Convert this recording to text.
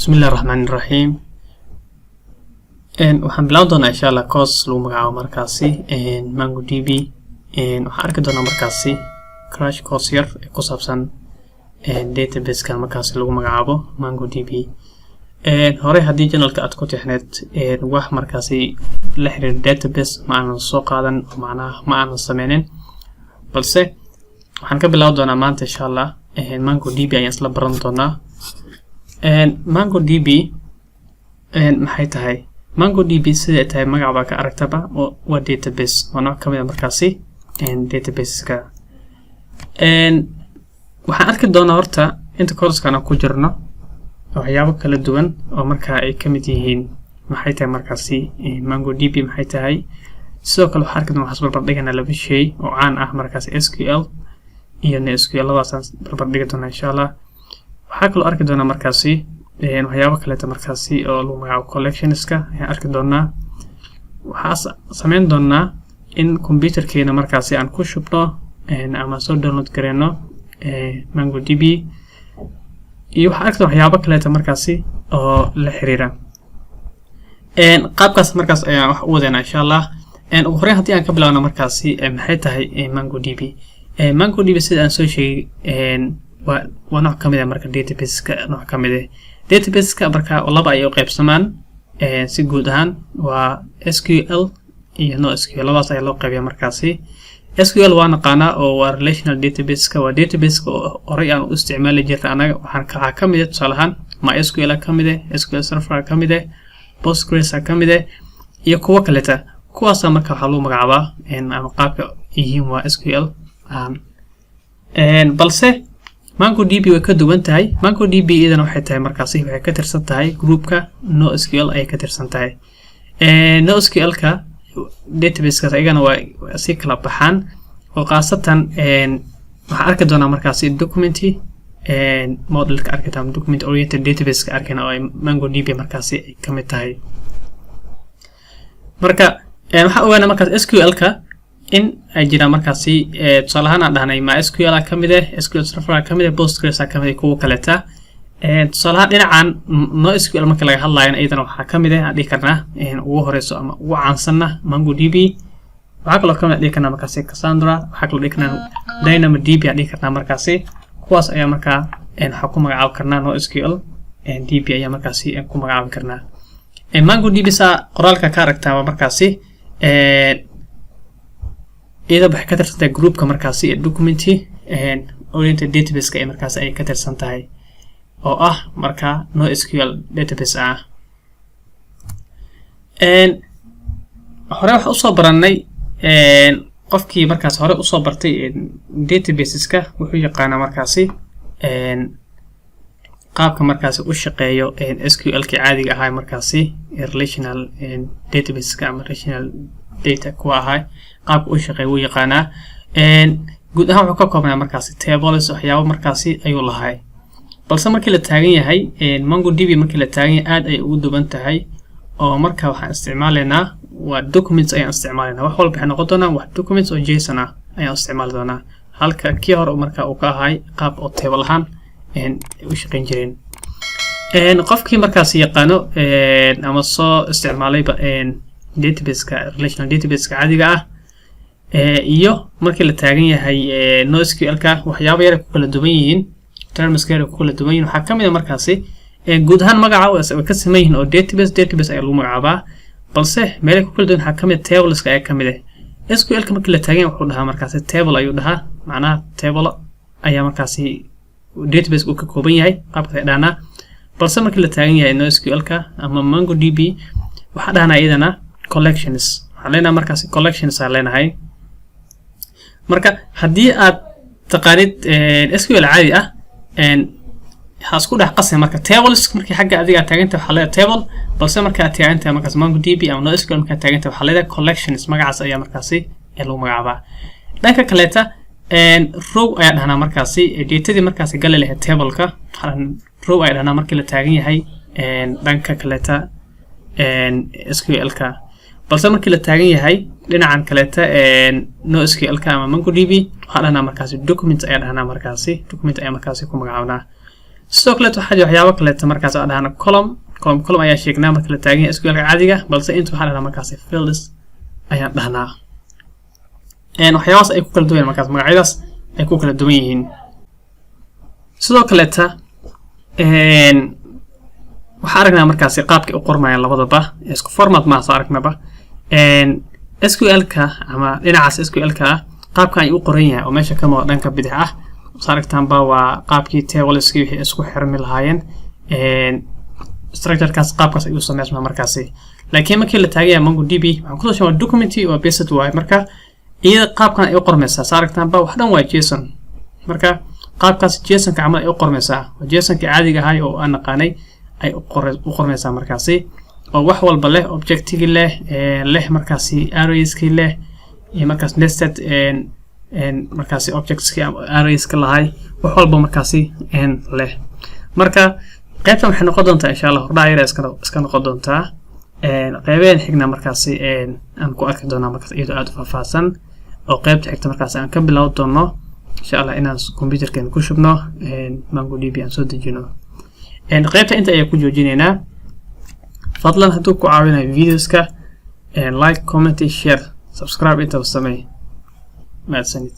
بسم الله الرحمن الرحيم waxaan bilaw doonaa insha Allah course lagu magacaabo markaasi MongoDB waxaan arki doonaa markaasi crash course yar ku saabsan database ka markaasi lagu magacaabo MongoDB hore hadii channelka aad ku tixneed wax markaasi la xiriir database ma aan soo qaadan macnaha ma aan sameynin balse waxaan ka bilaw doonaa maanta insha Allah MongoDB ayaan isla baran doonaa MongoDB maxay tahay MongoDB sida tahay magaca ka aragtaba waa database wana kamid markaasi database-ka waxaan arki doonaa horta inta course-kana ku jirno waxyaabo kala duwan oo markaa ay kamid yihiin maxay tahay markaasi MongoDB maxay tahay sidoo kale waxaan arki doonaa waxaan barbar dhiganaa laba shay oo caan ah markaasi SQL iyo NoSQL labadaas barbar dhigi doonaa insha Allah waxaan kale arki doonaa markaasi waxyaabo kale markaasi oo lagu magacaabo collections-ka ayaan arki doonaa waxaan sameyn doonaa in computerkeena markaasi aan ku shubno ama soo download gareeno MongoDB iyo waxaan arki doonaa waxyaabo kale markaasi oo la xiriira qaabkaas markaas ayaan wax u wadeena insha Allah ugu horreyn hadii aan ka bilaabno markaasi maxay tahay MongoDB MongoDB sida aan soo sheegay waa nooc kamid ah marka database-ka nooc kamid ah database-ka marka laba ay u qaybsamaan si guud ahaan waa SQL iyo NoSQL labadaas ayaa loo qaybiyaa markaasi SQL waa naqaana oo waa relational database-ka waa database-ka oo horay aan u isticmaali jirnay anaga waxaan ka kamid ah tusaale ahaan MySQL kamid ah SQL Server kamid ah Postgres kamid ah iyo kuwa kale kuwaas marka waxa loo magacaabaa ama qaabka yihiin waa SQL balse MongoDB way ka duwan tahay MongoDB idana waxay tahay markaasi waxay ka tirsan tahay groupka NoSQL ay ka tirsan tahay NoSQL-ka database-ka ayagana waa si kala baxaan oo qaasatan waxaan arki doonaa markaasi document model-ka arkitaan document oriented database-ka arkina oo MongoDB markaasi ay ka mid tahay marka waxaan ogaanaa markaas SQL-ka in ay jiraan markaasi tusaale ahaan aan dhahnay MySQL kamid ah SQL Server kamid ah Postgres kamid ah kuwa kale tusaale ahaan dhinacan NoSQL marka laga hadlayo iyadana waxa kamid ah aan dhigi karnaa ugu horeyso ama ugu caansanna MongoDB waxa kale oo kamid ah dhigi karnaa markaasi Cassandra waxa kale oo dhigi karnaa DynamoDB aan dhigi karnaa markaasi kuwaas ayaa markaa waxa ku magacaab karnaa NoSQL DB ayaa markaasi ku magacaab karnaa MongoDB sa qoraalka ka aragtaa markaasi iyada waxay ka tirsan tahay groupka markaasi document oriented database-ka ee markaasi ay ka tirsan tahay oo ah marka NoSQL database hore wax u soo baranay qofkii markaas hore u soo bartay databases-ka wuxuu yaqaanaa markaasi qaabka markaasi u shaqeeyo SQL-ka caadiga ah markaasi relational database-ka ama relational data kuwa ahay qaabka u shaqeeyo uu yaqaanaa guud ahaan wuxuu ka koobnaa markaasi tables waxyaabo markaasi ayuu lahaay balse markii la taagan yahay MongoDB markii la taagan yahay aad ay ugu duwan tahay oo marka waxaan isticmaaleynaa waa documents ayaan isticmaaleynaa wax walba waxay noqon doonaa wax documents oo JSON ah ayaan isticmaali doonaa halka kii hore marka uu ka ahay qaab oo table ahaan u shaqeyn jireen qofkii markaasi yaqaano ama soo isticmaalayba database-ka relational database-ka caadiga ah iyo markii la taagan yahay NoSQL-ka waxyaabo yar ku kala duwan yihiin terms yar ku kala duwan yihiin waxa kamid ah markaasi guud ahaan magaca way ka sameeyeen oo database ayaa lagu magacaabaa balse meel ku kala duwan waxa kamid tables-ka ayaa kamid ah SQL-ka markii la taagan wuxuu dhahaa markaasi table ayuu dhahaa macnaha table ayaa markaasi database uu ka kooban yahay qaabka ay dhaana balse markii la taagan yahay NoSQL-ka ama MongoDB waxa dhaana iyadana collections waxaan markaasi collections aan leenahay marka hadii aad taqaanid SQL caadi ah waxa isku dhax qasay marka tables markii xagga adiga taaganta waxa leedahay table balse marka aad taaganta markaas MongoDB ama NoSQL marka taaganta waxa leedahay collections magacaas ayaa markaasi lagu magacaabaa dhanka kaleeta row ayaa dhahnaa markaasi datadii markaasi gal leh table-ka row ayaa dhahnaa markii la taagan yahay dhanka kaleeta SQL-ka balse markii la taagan yahay dhinacan kaleeta NoSQL-ka ama MongoDB waxa dhahnaa markaasi document ayaa dhahnaa markaasi ku magacaabnaa sidoo kale waxaa jira waxyaabo kale markaas aan dhahno column ayaa sheegnaa marka la taagan yahay SQL caadiga balse inta waxaa dhahnaa markaas fields ayaan dhahnaa waxyaabahaas ay ku kala duwan markaas magacyadaas ay ku kala duwan yihiin sidoo kale waxaa aragnaa markaas qaabka u qormayaan labadaba isku format ma soo aragnaba SQL-ka ama dhinacaas SQL-ka qaabka ay u qoran yahay oo meesha ka muuqda dhanka bidix ah saaragtaanba waa qaabkii tables-kii wixii isku xirmi lahaayeen structure-kaas qaabkaas ayuu sameysmaa markaasi laakiin markii la taagaya MongoDB waxaan ku soo sheegay document oo based way marka iyada qaabkan ay u qormaysaa saaragtaanba wax dhan waa JSON marka qaabkaas JSON-ka camal ay u qormaysaa waa JSON-ka caadiga ahay oo aan naqaanay ay u qormaysaa markaasi oo wax walba leh object-igi leh markaasi arrays-ki leh iyo markaas nested markaasi objects-ki arrays-ka lahay wax walba markaasi leh marka qaybtan waxay noqon doontaa insha Allah hordhac yar iska noqon doontaa qaybeen xigna markaasi aan ku arki doonaa markaas iyadoo aad u faahfaahsan oo qaybta xigta markaas aan ka bilaaw doono insha Allah inaan computerkeena ku shubno MongoDB aan soo dejino qaybta inta ayaa ku joojinaynaa fadlan hadduu ku caawinayo videoska like comment share subscribe inta samee mahadsanid